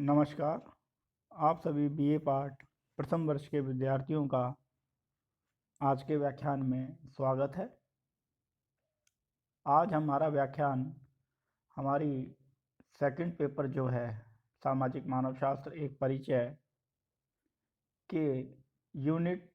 नमस्कार। आप सभी बीए पार्ट प्रथम वर्ष के विद्यार्थियों का आज के व्याख्यान में स्वागत है। आज हमारा व्याख्यान हमारी सेकंड पेपर जो है सामाजिक मानव शास्त्र एक परिचय के यूनिट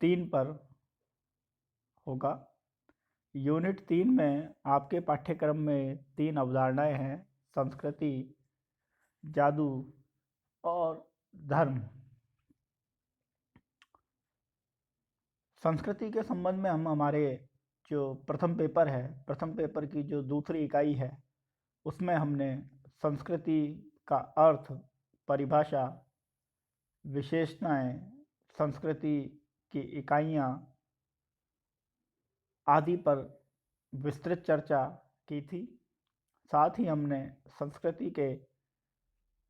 3 पर होगा। यूनिट 3 में आपके पाठ्यक्रम में 3 अवधारणाएं हैं: संस्कृति, जादू और धर्म। संस्कृति के संबंध में हम हमारे जो प्रथम पेपर की जो दूसरी इकाई है उसमें हमने संस्कृति का अर्थ, परिभाषा, विशेषताएं, संस्कृति की इकाइयाँ आदि पर विस्तृत चर्चा की थी। साथ ही हमने संस्कृति के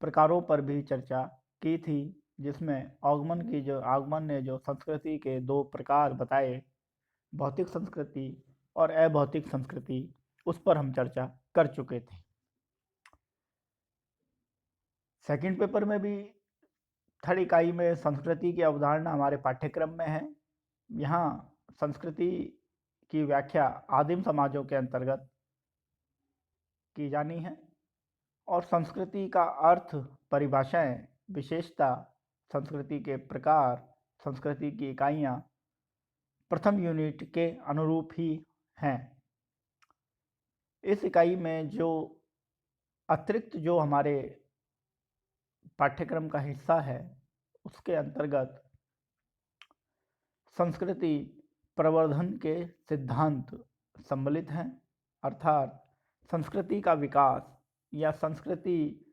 प्रकारों पर भी चर्चा की थी, जिसमें आगमन ने जो संस्कृति के 2 प्रकार बताए, भौतिक संस्कृति और अभौतिक संस्कृति, उस पर हम चर्चा कर चुके थे। सेकंड पेपर में भी थर्ड इकाई में संस्कृति की अवधारणा हमारे पाठ्यक्रम में है। यहाँ संस्कृति की व्याख्या आदिम समाजों के अंतर्गत की जानी है और संस्कृति का अर्थ, परिभाषाएं, विशेषता, संस्कृति के प्रकार, संस्कृति की इकाइयाँ प्रथम यूनिट के अनुरूप ही हैं। इस इकाई में जो अतिरिक्त जो हमारे पाठ्यक्रम का हिस्सा है उसके अंतर्गत संस्कृति प्रवर्धन के सिद्धांत सम्मिलित हैं, अर्थात संस्कृति का विकास या संस्कृति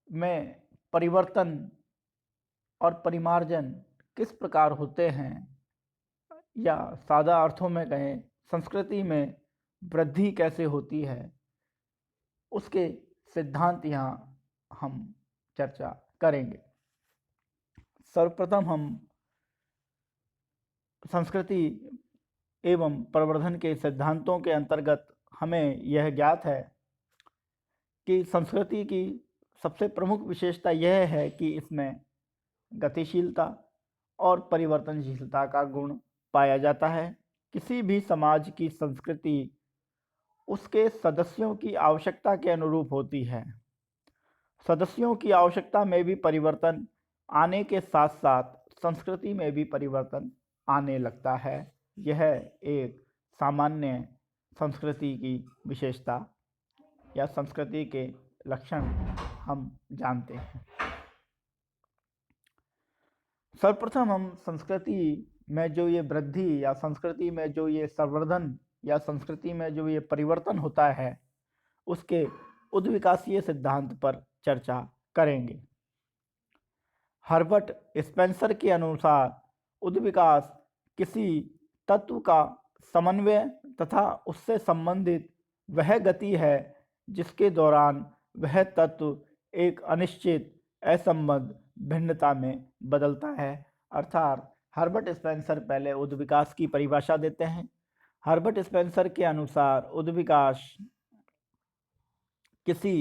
में परिवर्तन और परिमार्जन किस प्रकार होते हैं, या सादा अर्थों में कहें संस्कृति में वृद्धि कैसे होती है, उसके सिद्धांत यहाँ हम चर्चा करेंगे। सर्वप्रथम हम संस्कृति एवं प्रवर्धन के सिद्धांतों के अंतर्गत हमें यह ज्ञात है कि संस्कृति की सबसे प्रमुख विशेषता यह है कि इसमें गतिशीलता और परिवर्तनशीलता का गुण पाया जाता है। किसी भी समाज की संस्कृति उसके सदस्यों की आवश्यकता के अनुरूप होती है। सदस्यों की आवश्यकता में भी परिवर्तन आने के साथ साथ संस्कृति में भी परिवर्तन आने लगता है। यह एक सामान्य संस्कृति की विशेषता या संस्कृति के लक्षण हम जानते हैं। सर्वप्रथम हम संस्कृति में जो ये वृद्धि या संस्कृति में जो ये संवर्धन या संस्कृति में जो ये परिवर्तन होता है उसके उद्विकासीय सिद्धांत पर चर्चा करेंगे। हर्बर्ट स्पेंसर के अनुसार उद्विकास किसी तत्व का समन्वय तथा उससे संबंधित वह गति है जिसके दौरान वह तत्व एक अनिश्चित असंबद्ध भिन्नता में बदलता है। अर्थात हर्बर्ट स्पेंसर पहले उद्विकास की परिभाषा देते हैं। हर्बर्ट स्पेंसर के अनुसार उद्विकास किसी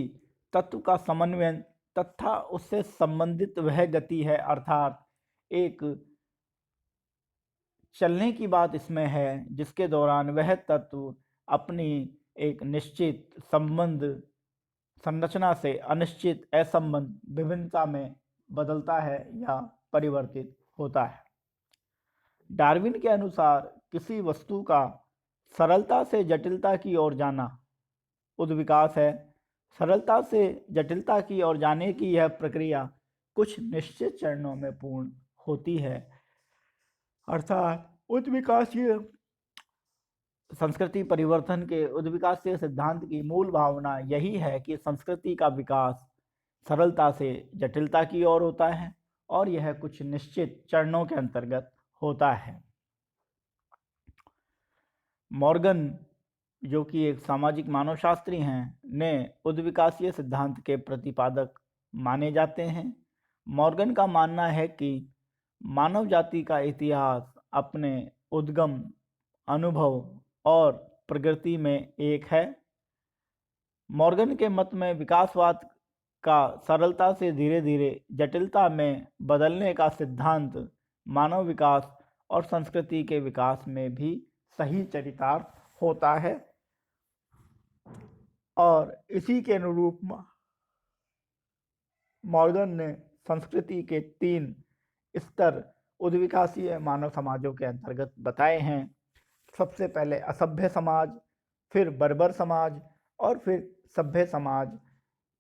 तत्व का समन्वय तथा उससे संबंधित वह गति है, अर्थात एक चलने की बात इसमें है जिसके दौरान वह तत्व अपनी एक निश्चित संबंध संरचना से अनिश्चित असंबद्ध विभिन्नता में बदलता है या परिवर्तित होता है। डार्विन के अनुसार किसी वस्तु का सरलता से जटिलता की ओर जाना उद्विकास है। सरलता से जटिलता की ओर जाने की यह प्रक्रिया कुछ निश्चित चरणों में पूर्ण होती है। अर्थात उद्विकासीय संस्कृति परिवर्तन के उद्विकासीय सिद्धांत की मूल भावना यही है कि संस्कृति का विकास सरलता से जटिलता की ओर होता है और यह कुछ निश्चित चरणों के अंतर्गत होता है। मॉर्गन, जो कि एक सामाजिक मानवशास्त्री हैं, ने उद्विकासीय सिद्धांत के प्रतिपादक माने जाते हैं। मॉर्गन का मानना है कि मानव जाति का इतिहास अपने उद्गम, अनुभव और प्रगति में एक है। मॉर्गन के मत में विकासवाद का सरलता से धीरे धीरे जटिलता में बदलने का सिद्धांत मानव विकास और संस्कृति के विकास में भी सही चरितार्थ होता है। और इसी के अनुरूप मॉर्गन ने संस्कृति के 3 स्तर उद्विकासीय मानव समाजों के अंतर्गत बताए हैं। सबसे पहले असभ्य समाज, फिर बर्बर समाज और फिर सभ्य समाज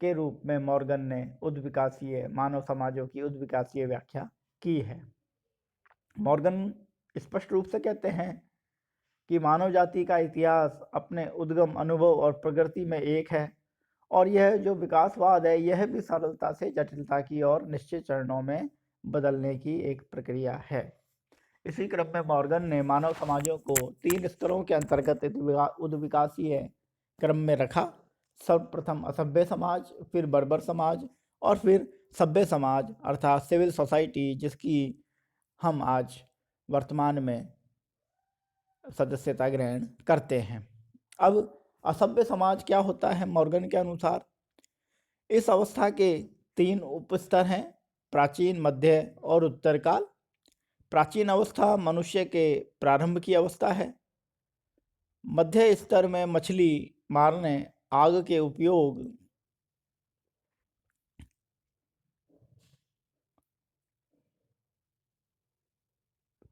के रूप में मॉर्गन ने उद्विकासीय मानव समाजों की उद्विकासीय व्याख्या की है। मॉर्गन स्पष्ट रूप से कहते हैं कि मानव जाति का इतिहास अपने उद्गम, अनुभव और प्रगति में एक है, और यह जो विकासवाद है यह भी सरलता से जटिलता की और निश्चित चरणों में बदलने की एक प्रक्रिया है। इसी क्रम में मॉर्गन ने मानव समाजों को 3 स्तरों के अंतर्गत उद्विकासीय क्रम में रखा। सर्वप्रथम असभ्य समाज, फिर बर्बर समाज और फिर सभ्य समाज अर्थात सिविल सोसाइटी, जिसकी हम आज वर्तमान में सदस्यता ग्रहण करते हैं। अब असभ्य समाज क्या होता है मॉर्गन के अनुसार? इस अवस्था के 3 उपस्तर हैं, प्राचीन, मध्य और उत्तर काल। प्राचीन अवस्था मनुष्य के प्रारंभ की अवस्था है। मध्य स्तर में मछली मारने, आग के उपयोग,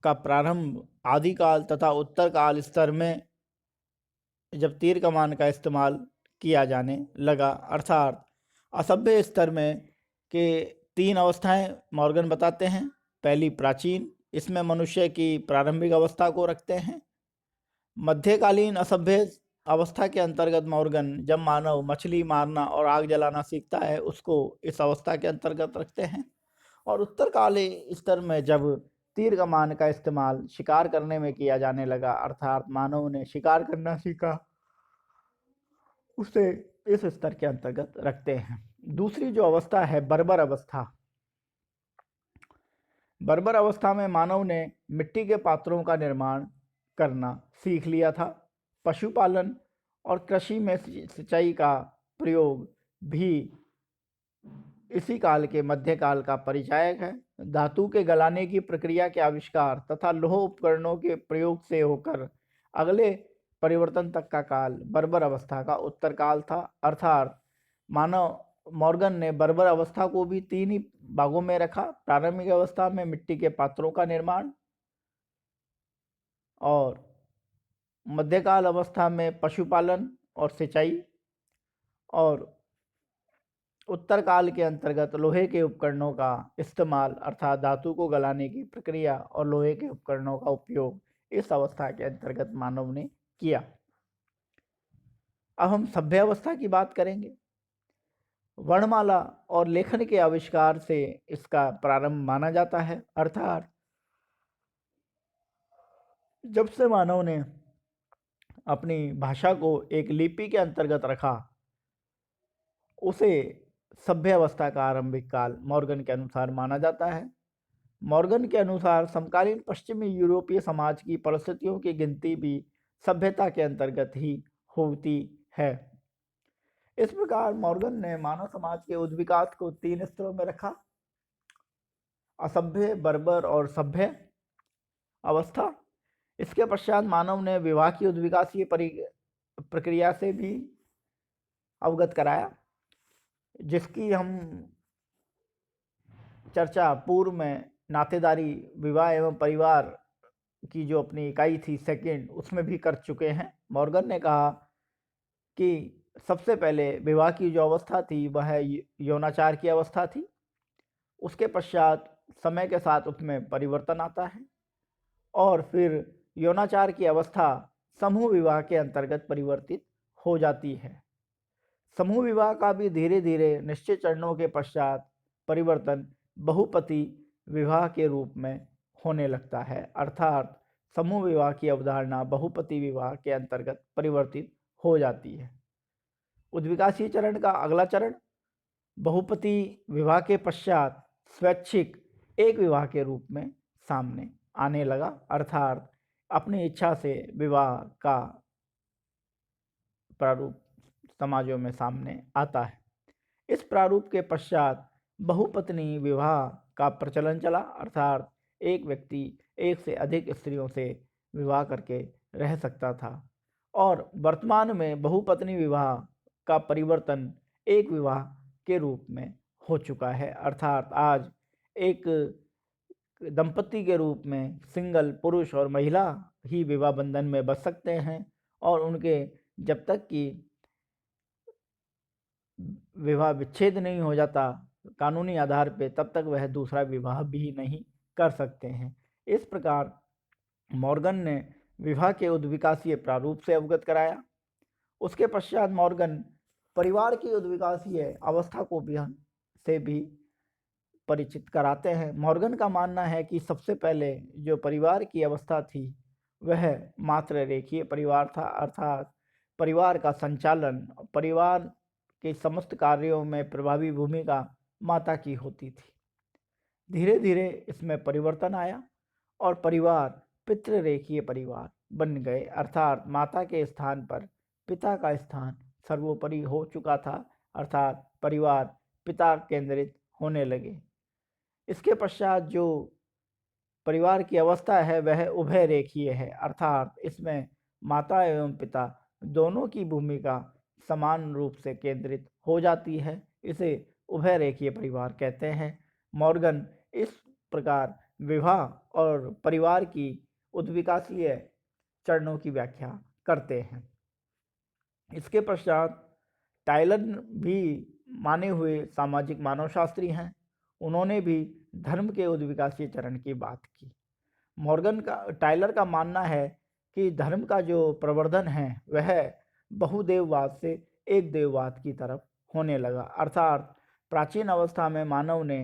का प्रारंभ आदिकाल तथा उत्तर काल स्तर में जब तीर कमान का इस्तेमाल किया जाने लगा, अर्थात असभ्य स्तर में के 3 अवस्थाएं मॉर्गन बताते हैं। पहली प्राचीन, इसमें मनुष्य की प्रारंभिक अवस्था को रखते हैं। मध्यकालीन असभ्य अवस्था के अंतर्गत मॉर्गन जब मानव मछली मारना और आग जलाना सीखता है उसको इस अवस्था के अंतर्गत रखते हैं। और उत्तरकालीन स्तर में जब तीर कमान का इस्तेमाल शिकार करने में किया जाने लगा, अर्थात मानव ने शिकार करना सीखा, उसे इस स्तर के अंतर्गत रखते हैं। दूसरी जो अवस्था है बर्बर अवस्था। बर्बर अवस्था में मानव ने मिट्टी के पात्रों का निर्माण करना सीख लिया था। पशुपालन और कृषि में सिंचाई का प्रयोग भी इसी काल के मध्यकाल का परिचायक है। धातु के गलाने की प्रक्रिया के आविष्कार तथा लौह उपकरणों के प्रयोग से होकर अगले परिवर्तन तक का काल बर्बर अवस्था का उत्तर काल था। अर्थात मॉर्गन ने बर्बर अवस्था को भी 3 ही भागों में रखा। प्रारंभिक अवस्था में मिट्टी के पात्रों का निर्माण, और मध्यकाल अवस्था में पशुपालन और सिंचाई, और उत्तर काल के अंतर्गत लोहे के उपकरणों का इस्तेमाल अर्थात धातु को गलाने की प्रक्रिया और लोहे के उपकरणों का उपयोग इस अवस्था के अंतर्गत मानव ने किया। अब हम सभ्य अवस्था की बात करेंगे। वर्णमाला और लेखन के आविष्कार से इसका प्रारंभ माना जाता है, अर्थात जब से मानव ने अपनी भाषा को एक लिपि के अंतर्गत रखा, उसे सभ्य अवस्था का आरंभिक काल मॉर्गन के अनुसार माना जाता है। मॉर्गन के अनुसार समकालीन पश्चिमी यूरोपीय समाज की परिस्थितियों की गिनती भी सभ्यता के अंतर्गत ही होती है। इस प्रकार मॉर्गन ने मानव समाज के उद्विकास को 3 स्तरों में रखा: असभ्य, बर्बर और सभ्य अवस्था। इसके पश्चात मानव ने विवाह की उद्विकासीय प्रक्रिया से भी अवगत कराया, जिसकी हम चर्चा पूर्व में नातेदारी, विवाह एवं परिवार की जो अपनी इकाई थी सेकंड, उसमें भी कर चुके हैं। मॉर्गन ने कहा कि सबसे पहले विवाह की जो अवस्था थी वह यौनाचार की अवस्था थी। उसके पश्चात समय के साथ उसमें परिवर्तन आता है, और फिर यौनाचार की अवस्था समूह विवाह के अंतर्गत परिवर्तित हो जाती है। समूह विवाह का भी धीरे धीरे निश्चित चरणों के पश्चात परिवर्तन बहुपति विवाह के रूप में होने लगता है, अर्थात समूह विवाह की अवधारणा बहुपति विवाह के अंतर्गत परिवर्तित हो जाती है। उद्विकासीय चरण का अगला चरण बहुपति विवाह के पश्चात स्वैच्छिक एक विवाह के रूप में सामने आने लगा, अर्थात अपनी इच्छा से विवाह का प्रारूप समाजों में सामने आता है। इस प्रारूप के पश्चात बहुपत्नी विवाह का प्रचलन चला, अर्थात एक व्यक्ति एक से अधिक स्त्रियों से विवाह करके रह सकता था। और वर्तमान में बहुपत्नी विवाह का परिवर्तन एक विवाह के रूप में हो चुका है, अर्थात आज एक दंपति के रूप में सिंगल पुरुष और महिला ही विवाह बंधन में बस सकते हैं और उनके जब तक कि विवाह विच्छेद नहीं हो जाता कानूनी आधार पे, तब तक वह दूसरा विवाह भी नहीं कर सकते हैं। इस प्रकार मॉर्गन ने विवाह के उद्विकासीय प्रारूप से अवगत कराया। उसके पश्चात मॉर्गन परिवार की उद्विकासीय अवस्था को भी परिचित कराते हैं। मॉर्गन का मानना है कि सबसे पहले जो परिवार की अवस्था थी वह मात्र रेखीय परिवार था, अर्थात परिवार का संचालन, परिवार के समस्त कार्यों में प्रभावी भूमिका माता की होती थी। धीरे धीरे इसमें परिवर्तन आया और परिवार पितृरेखीय परिवार बन गए, अर्थात माता के स्थान पर पिता का स्थान सर्वोपरि हो चुका था, अर्थात परिवार पिता केंद्रित होने लगे। इसके पश्चात जो परिवार की अवस्था है वह उभय रेखीय है, अर्थात इसमें माता एवं पिता दोनों की भूमिका समान रूप से केंद्रित हो जाती है। इसे उभय रेखीय परिवार कहते हैं। मॉर्गन इस प्रकार विवाह और परिवार की उद्विकासीय चरणों की व्याख्या करते हैं। इसके पश्चात टायलर भी माने हुए सामाजिक मानवशास्त्री हैं। उन्होंने भी धर्म के उद्विकासीय चरण की बात की। टायलर का मानना है कि धर्म का जो प्रवर्धन है वह बहुदेववाद से एक देववाद की तरफ होने लगा, अर्थात प्राचीन अवस्था में मानव ने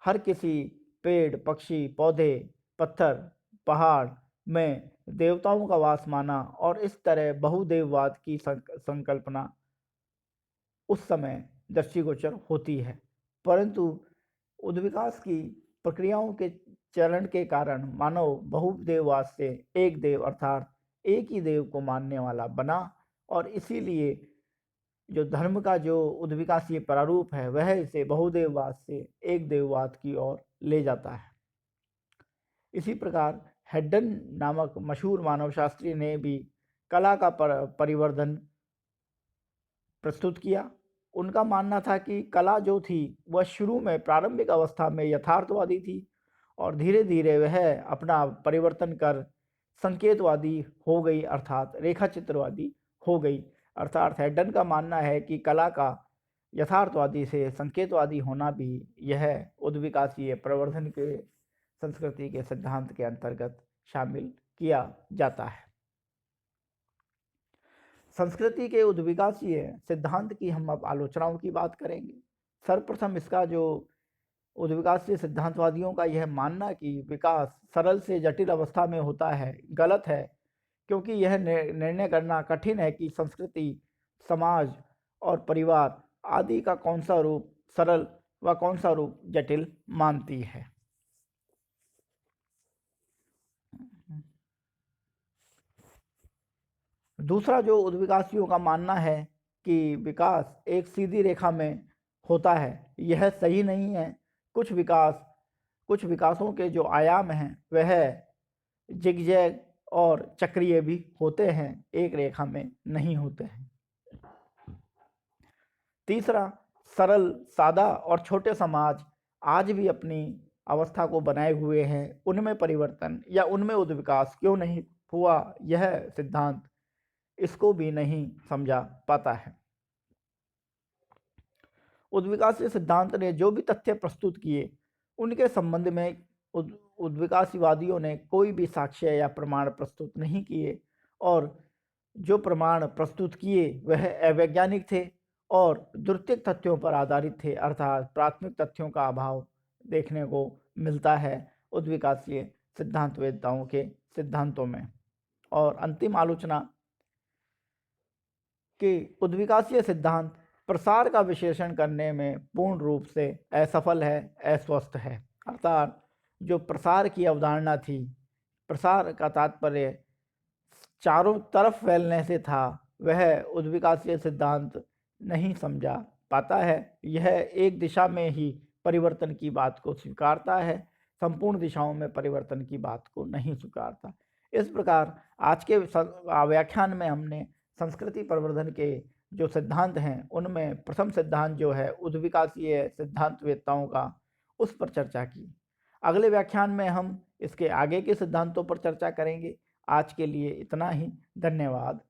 हर किसी पेड़, पक्षी, पौधे, पत्थर, पहाड़ में देवताओं का वास माना और इस तरह बहुदेववाद की संकल्पना उस समय दृष्टिगोचर होती है। परंतु उद्विकास की प्रक्रियाओं के चरण के कारण मानव बहुदेववाद से एक देव अर्थात एक ही देव को मानने वाला बना और इसीलिए जो धर्म का जो उद्विकासीय प्रारूप है वह इसे बहुदेववाद से एक देववाद की ओर ले जाता है। इसी प्रकार हेड्डन नामक मशहूर मानवशास्त्री ने भी कला का परिवर्धन प्रस्तुत किया। उनका मानना था कि कला जो थी वह शुरू में प्रारंभिक अवस्था में यथार्थवादी थी और धीरे धीरे वह अपना परिवर्तन कर संकेतवादी हो गई, अर्थात रेखा चित्रवादी हो गई। अर्थात हेड्डन का मानना है कि कला का यथार्थवादी से संकेतवादी होना भी यह उद्विकासीय प्रवर्धन के संस्कृति के सिद्धांत के अंतर्गत शामिल किया जाता है। संस्कृति के उद्विकासीय सिद्धांत की हम अब आलोचनाओं की बात करेंगे। सर्वप्रथम इसका जो उद्विकासीय सिद्धांतवादियों का यह मानना कि विकास सरल से जटिल अवस्था में होता है गलत है, क्योंकि यह निर्णय करना कठिन है कि संस्कृति, समाज और परिवार आदि का कौन सा रूप सरल व कौन सा रूप जटिल मानती है। दूसरा जो उद्विकासियों का मानना है कि विकास एक सीधी रेखा में होता है, यह सही नहीं है। कुछ विकासों के जो आयाम हैं वह जिगजैग और चक्रीय भी होते हैं, एक रेखा में नहीं होते हैं। तीसरा, सरल, सादा और छोटे समाज आज भी अपनी अवस्था को बनाए हुए हैं, उनमें परिवर्तन या उनमें उद्विकास क्यों नहीं हुआ, यह सिद्धांत इसको भी नहीं समझा पाता है। उद्विकासीय सिद्धांत ने जो भी तथ्य प्रस्तुत किए उनके संबंध में उद्विकासीवादियों ने कोई भी साक्ष्य या प्रमाण प्रस्तुत नहीं किए और जो प्रमाण प्रस्तुत किए वह अवैज्ञानिक थे और द्वितीयक तथ्यों पर आधारित थे, अर्थात प्राथमिक तथ्यों का अभाव देखने को मिलता है उद्विकासीय सिद्धांतवेत्ताओं के सिद्धांतों में। और अंतिम आलोचना कि उद्विकासीय सिद्धांत प्रसार का विश्लेषण करने में पूर्ण रूप से असफल है, अस्वस्थ है, अर्थात जो प्रसार की अवधारणा थी, प्रसार का तात्पर्य चारों तरफ फैलने से था, वह उद्विकासीय सिद्धांत नहीं समझा पाता है यह एक दिशा में ही परिवर्तन की बात को स्वीकारता है, संपूर्ण दिशाओं में परिवर्तन की बात को नहीं स्वीकारता। इस प्रकार आज के व्याख्यान में हमने संस्कृति प्रवर्धन के जो सिद्धांत हैं उनमें प्रथम सिद्धांत जो है उद्विकासीय सिद्धांतवेत्ताओं का, उस पर चर्चा की। अगले व्याख्यान में हम इसके आगे के सिद्धांतों पर चर्चा करेंगे। आज के लिए इतना ही। धन्यवाद।